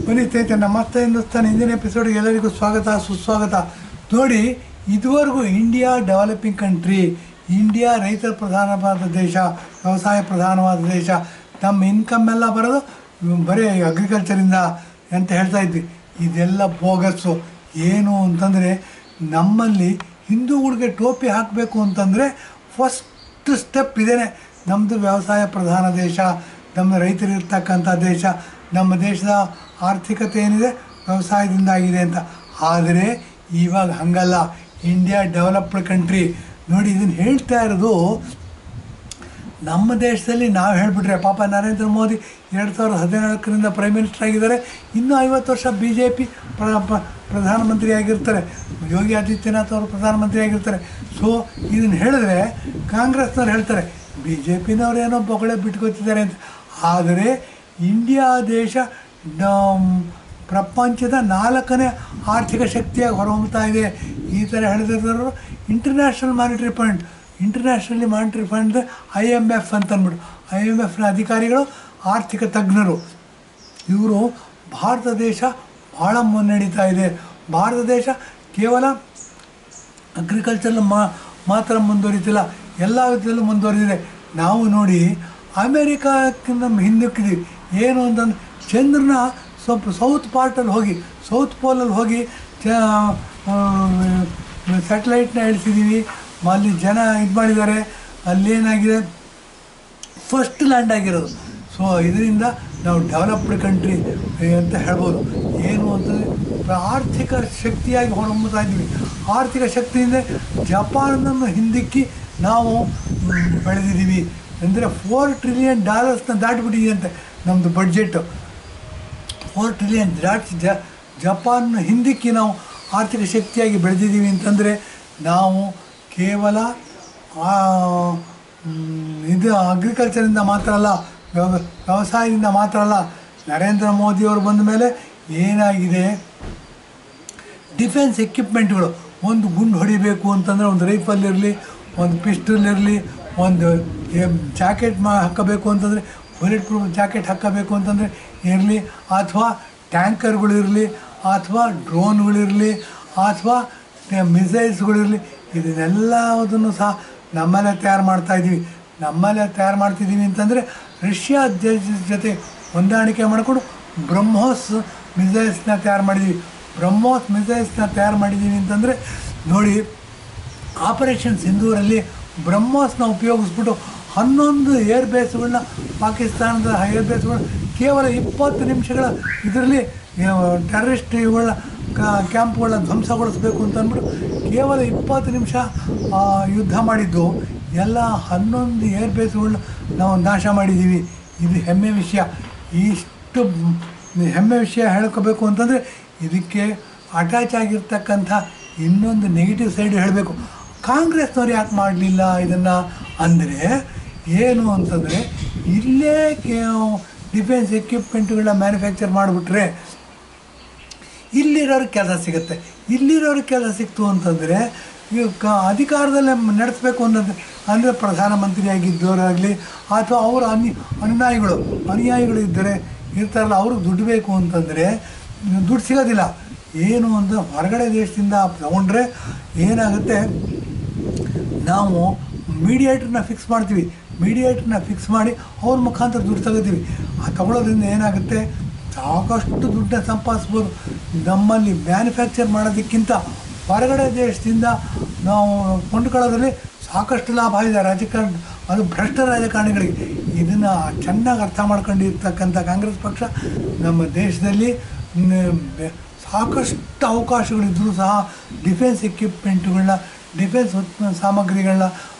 ಬನ್ನಿ ಸ್ನೇಹಿತರೆ, ನಮಸ್ತೆ ಹಿಂದೂಸ್ತಾನ್ ಹಿಂದಿನ ಎಪಿಸೋಡ್ಗೆ ಎಲ್ಲರಿಗೂ ಸ್ವಾಗತ ಸುಸ್ವಾಗತ. ನೋಡಿ, ಇದುವರೆಗೂ ಇಂಡಿಯಾ ಡೆವಲಪಿಂಗ್ ಕಂಟ್ರಿ, ಇಂಡಿಯಾ ರೈತರ ಪ್ರಧಾನವಾದ ದೇಶ, ವ್ಯವಸಾಯ ಪ್ರಧಾನವಾದ ದೇಶ, ನಮ್ಮ ಇನ್ಕಮ್ ಎಲ್ಲ ಬರೋದು ಬರೀ ಅಗ್ರಿಕಲ್ಚರಿಂದ ಅಂತ ಹೇಳ್ತಾ ಇದ್ವಿ. ಇದೆಲ್ಲ ಬೋಗಸ್ಸು. ಏನು ಅಂತಂದರೆ, ನಮ್ಮಲ್ಲಿ ಹಿಂದೂಗಳಿಗೆ ಟೋಪಿ ಹಾಕಬೇಕು ಅಂತಂದರೆ ಫಸ್ಟ್ ಸ್ಟೆಪ್ ಇದೇನೆ. ನಮ್ಮದು ವ್ಯವಸಾಯ ಪ್ರಧಾನ ದೇಶ, ನಮ್ಮ ರೈತರಿರ್ತಕ್ಕಂಥ ದೇಶ, ನಮ್ಮ ದೇಶದ ಆರ್ಥಿಕತೆ ಏನಿದೆ ವ್ಯವಸಾಯದಿಂದ ಆಗಿದೆ ಅಂತ. ಆದರೆ ಇವಾಗ ಹಾಗಲ್ಲ, ಇಂಡಿಯಾ ಡೆವಲಪ್ಡ್ ಕಂಟ್ರಿ. ನೋಡಿ, ಇದನ್ನು ಹೇಳ್ತಾ ಇರೋದು ನಮ್ಮ ದೇಶದಲ್ಲಿ ನಾವು ಹೇಳಿಬಿಟ್ರೆ ಪಾಪ ನರೇಂದ್ರ ಮೋದಿ 2014ರಿಂದ ಪ್ರೈಮ್ ಮಿನಿಸ್ಟರ್ ಆಗಿದ್ದಾರೆ. ಇನ್ನೂ 50 ವರ್ಷ BJP ಪ್ರಧಾನಮಂತ್ರಿ ಆಗಿರ್ತಾರೆ, ಯೋಗಿ ಆದಿತ್ಯನಾಥ್ ಅವರು ಪ್ರಧಾನಮಂತ್ರಿ ಆಗಿರ್ತಾರೆ. ಸೊ ಇದನ್ನು ಹೇಳಿದ್ರೆ ಕಾಂಗ್ರೆಸ್ನವ್ರು ಹೇಳ್ತಾರೆ BJPನವ್ರು ಏನೋ ಬೊಗಳೆ ಬಿಟ್ಕೊತಿದ್ದಾರೆ ಅಂತ. ಆದರೆ ಇಂಡಿಯಾ ದೇಶ ಪ್ರಪಂಚದ 4ನೇ ಆರ್ಥಿಕ ಶಕ್ತಿಯಾಗಿ ಹೊರಹೊಮ್ತಾ ಇದೆ. ಈ ಥರ ಹೇಳಿದ್ರು ಇಂಟರ್ನ್ಯಾಷನಲ್ ಮಾನಿಟರಿ ಫಂಡ್ IMF ಅಂತ ಅಂದ್ಬಿಟ್ಟು, IMFನ ಅಧಿಕಾರಿಗಳು, ಆರ್ಥಿಕ ತಜ್ಞರು, ಇವರು ಭಾರತ ದೇಶ ಭಾಳ ಮುನ್ನಡೀತಾ ಇದೆ. ಭಾರತ ದೇಶ ಕೇವಲ ಅಗ್ರಿಕಲ್ಚರ್ ಮಾತ್ರ ಮುಂದುವರಿತಿಲ್ಲ, ಎಲ್ಲ ವಿಧದಲ್ಲೂ ಮುಂದುವರಿದಿದೆ. ನಾವು ನೋಡಿ ಅಮೇರಿಕಾಕ್ಕಿಂತ ಹಿಂದಕ್ಕಿದ್ದೀವಿ. ಏನು ಅಂತಂದ್ರೆ, ಚಂದ್ರನ ಸ್ವಲ್ಪ ಸೌತ್ ಪೋಲಲ್ಲಿ ಹೋಗಿ ಸ್ಯಾಟಲೈಟ್ನ ಇಳಿಸಿದ್ದೀವಿ. ಅಲ್ಲಿ ಜನ ಇದು ಮಾಡಿದ್ದಾರೆ. ಅಲ್ಲೇನಾಗಿದೆ, ಫಸ್ಟ್ ಲ್ಯಾಂಡ್ ಆಗಿರೋದು. ಸೊ ಇದರಿಂದ ನಾವು ಡೆವಲಪ್ಡ್ ಕಂಟ್ರಿ ಅಂತ ಹೇಳ್ಬೋದು. ಏನು ಅಂತಂದರೆ, ಆರ್ಥಿಕ ಶಕ್ತಿಯಾಗಿ ಹೊರಹೊಮ್ಮುತ್ತಾ ಇದ್ದೀವಿ. ಆರ್ಥಿಕ ಶಕ್ತಿಯಿಂದ ಜಪಾನನ್ನು ಹಿಂದಿಕ್ಕಿ ನಾವು ಬೆಳೆದಿದ್ದೀವಿ. ಅಂದರೆ $4 ಟ್ರಿಲಿಯನ್ ದಾಟಿಬಿಟ್ಟಿದೆಯಂತೆ ನಮ್ಮದು ಬಡ್ಜೆಟ್ಟು. $4 ಟ್ರಿಲಿಯನ್ ದಾಟಿ ಜಪಾನ್ನ ಹಿಂದಿಕ್ಕಿ ನಾವು ಆರ್ಥಿಕ ಶಕ್ತಿಯಾಗಿ ಬೆಳೆದಿದ್ದೀವಿ ಅಂತಂದರೆ, ನಾವು ಕೇವಲ ಇದು ಅಗ್ರಿಕಲ್ಚರಿಂದ ಮಾತ್ರ ಅಲ್ಲ, ವ್ಯವಸಾಯದಿಂದ ಮಾತ್ರ ಅಲ್ಲ. ನರೇಂದ್ರ ಮೋದಿಯವರು ಬಂದ ಮೇಲೆ ಏನಾಗಿದೆ, ಡಿಫೆನ್ಸ್ ಎಕ್ವಿಪ್ಮೆಂಟ್ಗಳು, ಒಂದು ಗುಂಡು ಹೊಡಿಬೇಕು ಅಂತಂದರೆ ಒಂದು ರೈಫಲ್ ಇರಲಿ, ಒಂದು ಪಿಸ್ಟಲ್ ಇರಲಿ, ಒಂದು ಜಾಕೆಟ್ ಹಾಕಬೇಕು ಅಂತಂದರೆ ಬುಲೆಟ್ ಪ್ರೂಫ್ ಜಾಕೆಟ್ ಹಾಕಬೇಕು ಅಂತಂದರೆ ಇರಲಿ, ಅಥವಾ ಟ್ಯಾಂಕರ್ಗಳಿರಲಿ, ಅಥವಾ ಡ್ರೋನ್ಗಳಿರಲಿ, ಅಥವಾ ಮಿಸೈಲ್ಸ್ಗಳಿರಲಿ, ಇದನ್ನೆಲ್ಲದನ್ನು ಸಹ ನಮ್ಮಲ್ಲೇ ತಯಾರು ಮಾಡ್ತಿದ್ದೀವಿ ಅಂತಂದರೆ, ರಷ್ಯಾ ದೇಶದ ಜೊತೆ ಹೊಂದಾಣಿಕೆ ಮಾಡಿಕೊಂಡು ಬ್ರಹ್ಮೋಸ್ ಮಿಸೈಲ್ಸ್ನ ತಯಾರು ಮಾಡಿದ್ದೀವಿ ಅಂತಂದರೆ, ನೋಡಿ, ಆಪರೇಷನ್ ಸಿಂಧೂರಲ್ಲಿ ಬ್ರಹ್ಮೋಸ್ನ ಉಪಯೋಗಿಸ್ಬಿಟ್ಟು 11 ಏರ್ಬೇಸ್ಗಳನ್ನ, ಪಾಕಿಸ್ತಾನದ ಏರ್ಬೇಸ್ಗಳನ್ನ ಕೇವಲ 20 ನಿಮಿಷಗಳ ಇದರಲ್ಲಿ ಟೆರರಿಸ್ಟ್ ಇವುಗಳನ್ನ ಕ್ಯಾಂಪ್ಗಳನ್ನ ಧ್ವಂಸಗೊಳಿಸಬೇಕು ಅಂತ ಅಂದ್ಬಿಟ್ಟು ಕೇವಲ 20 ನಿಮಿಷ ಯುದ್ಧ ಮಾಡಿದ್ದು. ಎಲ್ಲ 11 ಏರ್ಬೇಸ್ಗಳನ್ನ ನಾವು ನಾಶ ಮಾಡಿದ್ದೀವಿ. ಇದು ಹೆಮ್ಮೆ ವಿಷಯ. ಇಷ್ಟು ಹೆಮ್ಮೆ ವಿಷಯ ಹೇಳ್ಕೋಬೇಕು ಅಂತಂದರೆ, ಇದಕ್ಕೆ ಅಟ್ಯಾಚ್ ಆಗಿರ್ತಕ್ಕಂಥ ಇನ್ನೊಂದು ನೆಗೆಟಿವ್ ಸೈಡ್ ಹೇಳಬೇಕು. ಕಾಂಗ್ರೆಸ್ನವ್ರು ಯಾಕೆ ಮಾಡಲಿಲ್ಲ ಇದನ್ನು ಅಂದರೆ, ಏನು ಅಂತಂದರೆ, ಇಲ್ಲೇ ಡಿಫೆನ್ಸ್ ಎಕ್ವಿಪ್ಮೆಂಟ್ಗಳನ್ನ ಮ್ಯಾನುಫ್ಯಾಕ್ಚರ್ ಮಾಡಿಬಿಟ್ರೆ ಇಲ್ಲಿರೋರಿಗೆ ಕೆಲಸ ಸಿಗುತ್ತೆ. ಇಲ್ಲಿರೋರಿಗೆ ಕೆಲಸ ಸಿಕ್ತು ಅಂತಂದರೆ ಅಧಿಕಾರದಲ್ಲೇ ನಡೆಸಬೇಕು ಅಂದರೆ ಪ್ರಧಾನಮಂತ್ರಿಯಾಗಿದ್ದವರಾಗಲಿ ಅಥವಾ ಅವರ ಅನುಯಾಯಿಗಳು ಇರ್ತಾರಲ್ಲ, ಅವ್ರಿಗೆ ದುಡ್ಡು ಬೇಕು ಅಂತಂದರೆ ದುಡ್ಡು ಸಿಗೋದಿಲ್ಲ. ಏನು ಅಂತ ಹೊರಗಡೆ ದೇಶದಿಂದ ತಗೊಂಡ್ರೆ ಏನಾಗುತ್ತೆ, ನಾವು ಮೀಡಿಯೇಟ್ರನ್ನ ಫಿಕ್ಸ್ ಮಾಡ್ತೀವಿ. ಮೀಡಿಯೇಟ್ರನ್ನ ಫಿಕ್ಸ್ ಮಾಡಿ ಅವ್ರ ಮುಖಾಂತರ ದುಡ್ಡು ತಗೋತೀವಿ. ತಗೊಳ್ಳೋದ್ರಿಂದ ಏನಾಗುತ್ತೆ, ಸಾಕಷ್ಟು ದುಡ್ಡನ್ನ ಸಂಪಾದಿಸ್ಬೋದು. ನಮ್ಮಲ್ಲಿ ಮ್ಯಾನುಫ್ಯಾಕ್ಚರ್ ಮಾಡೋದಕ್ಕಿಂತ ಹೊರಗಡೆ ದೇಶದಿಂದ ನಾವು ಕೊಂಡ್ಕೊಳ್ಳೋದ್ರಲ್ಲಿ ಸಾಕಷ್ಟು ಲಾಭ ಇದೆ ಅದು ಭ್ರಷ್ಟ ರಾಜಕಾರಣಿಗಳಿಗೆ. ಇದನ್ನು ಚೆನ್ನಾಗಿ ಅರ್ಥ ಮಾಡ್ಕೊಂಡಿರ್ತಕ್ಕಂಥ ಕಾಂಗ್ರೆಸ್ ಪಕ್ಷ ನಮ್ಮ ದೇಶದಲ್ಲಿ ಸಾಕಷ್ಟು ಅವಕಾಶಗಳಿದ್ದರೂ ಸಹ ಡಿಫೆನ್ಸ್ ಎಕ್ವಿಪ್ಮೆಂಟ್ಗಳನ್ನ, ಡಿಫೆನ್ಸ್ ಸಾಮಗ್ರಿಗಳನ್ನ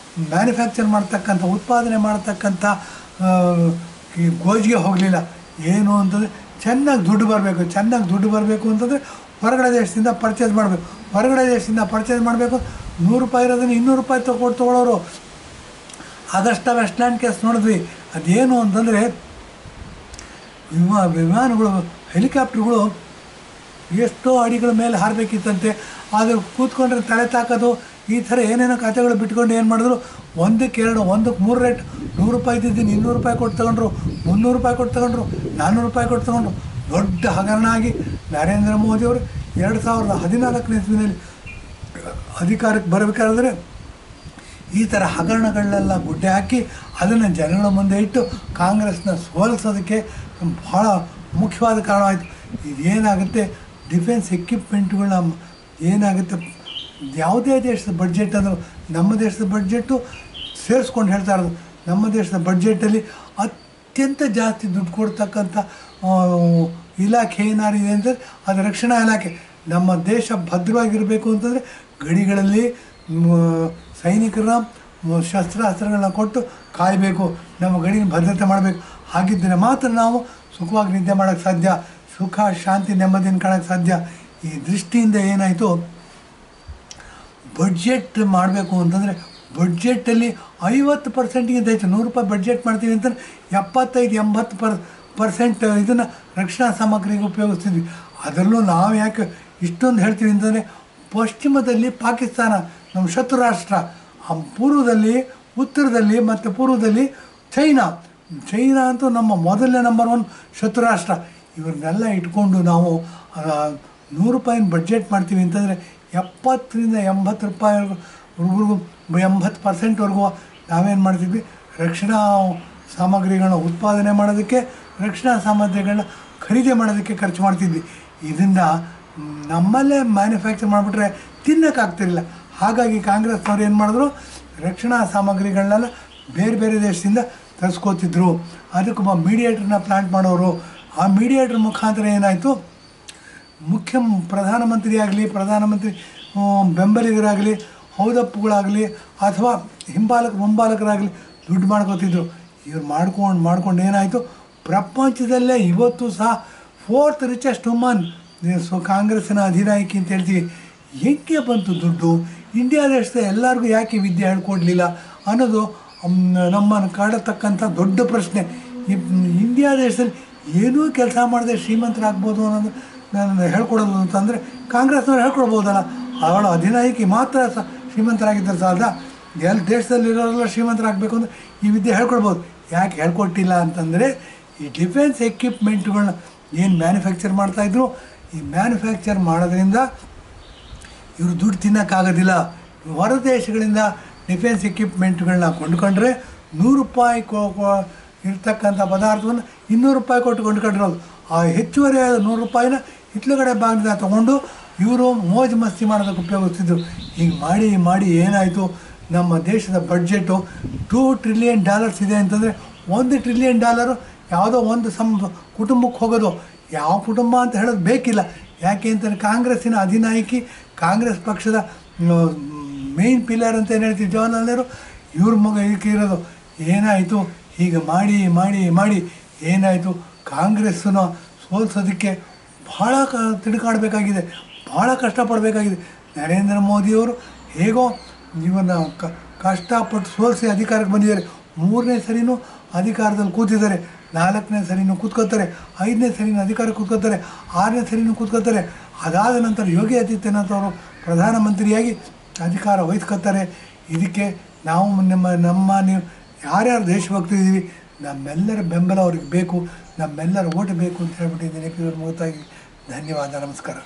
ಮ್ಯಾನುಫ್ಯಾಕ್ಚರ್ ಮಾಡ್ತಕ್ಕಂಥ, ಉತ್ಪಾದನೆ ಮಾಡ್ತಕ್ಕಂಥ ಗೋಜಿಗೆ ಹೋಗಲಿಲ್ಲ. ಏನು ಅಂತಂದರೆ, ಚೆನ್ನಾಗಿ ದುಡ್ಡು ಬರಬೇಕು ಅಂತಂದರೆ ಹೊರಗಡೆ ದೇಶದಿಂದ ಪರ್ಚೇಸ್ ಮಾಡಬೇಕು. ಹೊರಗಡೆ ದೇಶದಿಂದ ಪರ್ಚೇಸ್ ಮಾಡಬೇಕು, $100 ಇರೋದನ್ನು $200 ತೊಗೊಳ್ಳೋರು. ಆಗಸ್ಟಾ ವೆಸ್ಟ್ಲ್ಯಾಂಡ್ ಕೇಸ್ ನೋಡಿದ್ವಿ. ಅದೇನು ಅಂತಂದರೆ, ವಿಮಾನಗಳು, ಹೆಲಿಕಾಪ್ಟರ್ಗಳು ಎಷ್ಟೋ ಅಡಿಗಳ ಮೇಲೆ ಹಾರಬೇಕಿತ್ತಂತೆ. ಆದರೆ ಕೂತ್ಕೊಂಡ್ರೆ ತಲೆ ತಾಕೋದು, ಈ ಥರ ಏನೇನೋ ಕಥೆಗಳು ಬಿಟ್ಕೊಂಡು ಏನು ಮಾಡಿದ್ರು, ಒಂದಕ್ಕೆ 2, 1ಕ್ಕೆ 3 ರೇಟ್, $100 ಇದ್ದಿದ್ದು $200 ಕೊಟ್ಟು ತಗೊಂಡ್ರು, ₹300 ಕೊಟ್ಟು ತಗೊಂಡ್ರು, ₹400 ಕೊಟ್ಟು ತಗೊಂಡ್ರು. ದೊಡ್ಡ ಹಗರಣ ಆಗಿ ನರೇಂದ್ರ ಮೋದಿಯವರು 2014ನೇ ಇಸ್ವಿನಲ್ಲಿ ಅಧಿಕಾರಕ್ಕೆ ಬರಬೇಕಾದ್ರೆ ಈ ಥರ ಹಗರಣಗಳನ್ನೆಲ್ಲ ಗುಡ್ಡೆ ಹಾಕಿ ಅದನ್ನು ಜನಗಳ ಮುಂದೆ ಇಟ್ಟು ಕಾಂಗ್ರೆಸ್ನ ಸೋಲಿಸೋದಕ್ಕೆ ಭಾಳ ಮುಖ್ಯವಾದ ಕಾರಣವಾಯಿತು. ಇದೇನಾಗುತ್ತೆ, ಡಿಫೆನ್ಸ್ ಎಕ್ವಿಪ್ಮೆಂಟ್ಗಳನ್ನ ಏನಾಗುತ್ತೆ, ಯಾವುದೇ ದೇಶದ ಬಡ್ಜೆಟ್ ಅಂದರೂ ನಮ್ಮ ದೇಶದ ಬಡ್ಜೆಟ್ಟು ಸೇರಿಸ್ಕೊಂಡು ಹೇಳ್ತಾ ಇರೋದು, ನಮ್ಮ ದೇಶದ ಬಡ್ಜೆಟಲ್ಲಿ ಅತ್ಯಂತ ಜಾಸ್ತಿ ದುಡ್ಡು ಕೊಡ್ತಕ್ಕಂಥ ಇಲಾಖೆ ಏನಾರಿದೆ ಅಂದರೆ ಅದು ರಕ್ಷಣಾ ಇಲಾಖೆ. ನಮ್ಮ ದೇಶ ಭದ್ರವಾಗಿರಬೇಕು ಅಂತಂದರೆ ಗಡಿಗಳಲ್ಲಿ ಸೈನಿಕರನ್ನ ಶಸ್ತ್ರಾಸ್ತ್ರಗಳನ್ನ ಕೊಟ್ಟು ಕಾಯಬೇಕು, ನಮ್ಮ ಗಡಿನ ಭದ್ರತೆ ಮಾಡಬೇಕು. ಹಾಗಿದ್ದರೆ ಮಾತ್ರ ನಾವು ಸುಖವಾಗಿ ನಿದ್ದೆ ಮಾಡೋಕ್ಕೆ ಸಾಧ್ಯ, ಸುಖ ಶಾಂತಿ ನೆಮ್ಮದಿನ ಕಾಣೋಕ್ಕೆ ಸಾಧ್ಯ. ಈ ದೃಷ್ಟಿಯಿಂದ ಏನಾಯಿತು, ಬಡ್ಜೆಟ್ ಮಾಡಬೇಕು ಅಂತಂದರೆ ಬಡ್ಜೆಟಲ್ಲಿ 50%ಗಿಂತ ಹೆಚ್ಚು ₹100 ಬಡ್ಜೆಟ್ ಮಾಡ್ತೀವಿ ಅಂತಂದರೆ 75-80% ಇದನ್ನು ರಕ್ಷಣಾ ಸಾಮಗ್ರಿಗೆ ಉಪಯೋಗಿಸ್ತಿದ್ವಿ. ಅದರಲ್ಲೂ ನಾವು ಯಾಕೆ ಇಷ್ಟೊಂದು ಹೇಳ್ತೀವಿ ಅಂತಂದರೆ, ಪಶ್ಚಿಮದಲ್ಲಿ ಪಾಕಿಸ್ತಾನ ನಮ್ಮ ಶತ್ರು ರಾಷ್ಟ್ರ, ಪೂರ್ವದಲ್ಲಿ ಉತ್ತರದಲ್ಲಿ ಮತ್ತು ಪೂರ್ವದಲ್ಲಿ ಚೈನಾ ಅಂತೂ ನಮ್ಮ ಮೊದಲನೇ ನಂಬರ್ 1 ಶತ್ರು ರಾಷ್ಟ್ರ. ಇವ್ರನ್ನೆಲ್ಲ ಇಟ್ಕೊಂಡು ನಾವು ₹100 ಬಡ್ಜೆಟ್ ಮಾಡ್ತೀವಿ ಅಂತಂದರೆ ₹70-80 80%ವರೆಗೂ ನಾವೇನು ಮಾಡ್ತಿದ್ವಿ, ರಕ್ಷಣಾ ಸಾಮಗ್ರಿಗಳನ್ನ ಉತ್ಪಾದನೆ ಮಾಡೋದಕ್ಕೆ, ರಕ್ಷಣಾ ಸಾಮಗ್ರಿಗಳನ್ನ ಖರೀದಿ ಮಾಡೋದಕ್ಕೆ ಖರ್ಚು ಮಾಡ್ತಿದ್ವಿ. ಇದನ್ನು ನಮ್ಮಲ್ಲೇ ಮ್ಯಾನುಫ್ಯಾಕ್ಚರ್ ಮಾಡಿಬಿಟ್ರೆ ತಿನ್ನೋಕ್ಕಾಗ್ತಿರಲಿಲ್ಲ. ಹಾಗಾಗಿ ಕಾಂಗ್ರೆಸ್ನವ್ರು ಏನು ಮಾಡಿದ್ರು, ರಕ್ಷಣಾ ಸಾಮಗ್ರಿಗಳನ್ನೆಲ್ಲ ಬೇರೆ ಬೇರೆ ದೇಶದಿಂದ ತರಿಸ್ಕೋತಿದ್ರು. ಅದಕ್ಕೊಬ್ಬ ಮೀಡಿಯೇಟ್ರನ್ನ ಪ್ಲ್ಯಾಂಟ್ ಮಾಡೋರು. ಆ ಮೀಡಿಯೇಟ್ರ್ ಮುಖಾಂತರ ಏನಾಯಿತು, ಪ್ರಧಾನಮಂತ್ರಿ ಆಗಲಿ, ಪ್ರಧಾನಮಂತ್ರಿ ಬೆಂಬಲಿಗರಾಗಲಿ, ಹೌದಪ್ಪುಗಳಾಗಲಿ ಅಥವಾ ಮುಂಬಾಲಕರಾಗಲಿ ದುಡ್ಡು ಮಾಡ್ಕೋತಿದ್ರು. ಇವ್ರು ಮಾಡ್ಕೊಂಡು ಏನಾಯಿತು, ಪ್ರಪಂಚದಲ್ಲೇ ಇವತ್ತು ಸಹ 4th ರಿಚೆಸ್ಟ್ ವುಮನ್ ಕಾಂಗ್ರೆಸ್ಸಿನ ಅಧಿನಾಯಕಿ ಅಂತ ಹೇಳ್ತೀವಿ. ಹೆಂಗೆ ಬಂತು ದುಡ್ಡು? ಇಂಡಿಯಾ ದೇಶದ ಎಲ್ಲರಿಗೂ ಯಾಕೆ ವಿದ್ಯೆ ಹೇಳ್ಕೊಡ್ಲಿಲ್ಲ ಅನ್ನೋದು ನಮ್ಮನ್ನು ಕಾಡತಕ್ಕಂಥ ದೊಡ್ಡ ಪ್ರಶ್ನೆ. ಇಂಡಿಯಾ ದೇಶದಲ್ಲಿ ಏನೂ ಕೆಲಸ ಮಾಡದೆ ಶ್ರೀಮಂತರಾಗ್ಬೋದು ಅನ್ನೋದು ನಾನು ಹೇಳ್ಕೊಡೋದು ಅಂತಂದರೆ ಕಾಂಗ್ರೆಸ್ನವ್ರು ಹೇಳ್ಕೊಡ್ಬೋದಲ್ಲ. ಅವಳ ಅಧಿನಾಯಕಿ ಮಾತ್ರ ಶ್ರೀಮಂತರಾಗಿದ್ದರೆ ಸಾಲದ, ಎಲ್ಲ ದೇಶದಲ್ಲಿರೋರೆಲ್ಲ ಶ್ರೀಮಂತರಾಗಬೇಕು ಅಂದರೆ ಈ ವಿದ್ಯೆ ಹೇಳ್ಕೊಡ್ಬೋದು. ಯಾಕೆ ಹೇಳ್ಕೊಟ್ಟಿಲ್ಲ ಅಂತಂದರೆ, ಈ ಡಿಫೆನ್ಸ್ ಎಕ್ವಿಪ್ಮೆಂಟ್ಗಳನ್ನ ಏನು ಮ್ಯಾನುಫ್ಯಾಕ್ಚರ್ ಮಾಡ್ತಾಯಿದ್ರು, ಈ ಮ್ಯಾನುಫ್ಯಾಕ್ಚರ್ ಮಾಡೋದ್ರಿಂದ ಇವರು ದುಡ್ಡು ತಿನ್ನೋಕ್ಕಾಗೋದಿಲ್ಲ. ಹೊರ ದೇಶಗಳಿಂದ ಡಿಫೆನ್ಸ್ ಎಕ್ವಿಪ್ಮೆಂಟ್ಗಳನ್ನ ಕೊಂಡ್ಕೊಂಡ್ರೆ ₹100 ಇರ್ತಕ್ಕಂಥ ಪದಾರ್ಥವನ್ನು ₹200 ಕೊಟ್ಟು ಕೊಂಡ್ಕೊಂಡಿರೋದು. ಆ ಹೆಚ್ಚುವರಿ ₹100ನ ಹಿತ್ಲುಗಡೆ ಭಾಗದಿಂದ ತೊಗೊಂಡು ಇವರು ಮೋಜು ಮಸ್ತಿ ಮಾಡೋದಕ್ಕೆ ಉಪಯೋಗಿಸ್ತಿದ್ರು. ಹೀಗೆ ಮಾಡಿ ಏನಾಯಿತು, ನಮ್ಮ ದೇಶದ ಬಡ್ಜೆಟು $2 ಟ್ರಿಲಿಯನ್ ಇದೆ ಅಂತಂದರೆ $1 ಟ್ರಿಲಿಯನ್ ಯಾವುದೋ ಒಂದು ಕುಟುಂಬಕ್ಕೆ ಹೋಗೋದು. ಯಾವ ಕುಟುಂಬ ಅಂತ ಹೇಳೋದು ಬೇಕಿಲ್ಲ. ಯಾಕೆ ಅಂತಂದರೆ ಕಾಂಗ್ರೆಸ್ಸಿನ ಅಧಿನಾಯಕಿ, ಕಾಂಗ್ರೆಸ್ ಪಕ್ಷದ ಮೇಯ್ನ್ ಪಿಲ್ಲರ್ ಅಂತ ಏನು ಹೇಳ್ತೀವಿ ಜವಾಹರ್ಲಾಲ್ ನೆಹರು, ಇವ್ರ ಮಗ ಇದಕ್ಕೆ ಇರೋದು. ಏನಾಯಿತು, ಹೀಗೆ ಮಾಡಿ ಏನಾಯಿತು, ಕಾಂಗ್ರೆಸ್ಸನ್ನು ಸೋಲಿಸೋದಕ್ಕೆ ಭಾಳ ತಿಡುಕಾಡಬೇಕಾಗಿದೆ, ಭಾಳ ಕಷ್ಟಪಡಬೇಕಾಗಿದೆ. ನರೇಂದ್ರ ಮೋದಿಯವರು ಹೇಗೋ ಇವನ್ನ ಕಷ್ಟಪಟ್ಟು ಸೋಲಿಸಿ ಅಧಿಕಾರಕ್ಕೆ ಬಂದಿದ್ದಾರೆ. 3ನೇ ಸರಿನೂ ಅಧಿಕಾರದಲ್ಲಿ ಕೂತಿದ್ದಾರೆ, 4ನೇ ಸರಿನೂ ಕೂತ್ಕೋತಾರೆ, 5ನೇ ಸರಿನೂ ಅಧಿಕಾರಕ್ಕೆ ಕೂತ್ಕೋತಾರೆ, 6ನೇ ಸರಿನೂ ಕೂತ್ಕೋತಾರೆ. ಅದಾದ ನಂತರ ಯೋಗಿ ಆದಿತ್ಯನಾಥ್ ಅವರು ಪ್ರಧಾನಮಂತ್ರಿಯಾಗಿ ಅಧಿಕಾರ ವಹಿಸ್ಕೊತಾರೆ. ಇದಕ್ಕೆ ನಾವು ನೀವು ಯಾರ್ಯಾರು ದೇಶಭಕ್ತರು ಇದ್ದೀವಿ, ನಮ್ಮೆಲ್ಲರ ಬೆಂಬಲ ಅವ್ರಿಗೆ ಬೇಕು, ನಮ್ಮೆಲ್ಲರ ಓಟ್ ಬೇಕು ಅಂತ ಹೇಳ್ಬಿಟ್ಟಿದ್ದೀನಿ. ಮುಗಿತಾಗಿ ಧನ್ಯವಾದ, ನಮಸ್ಕಾರ.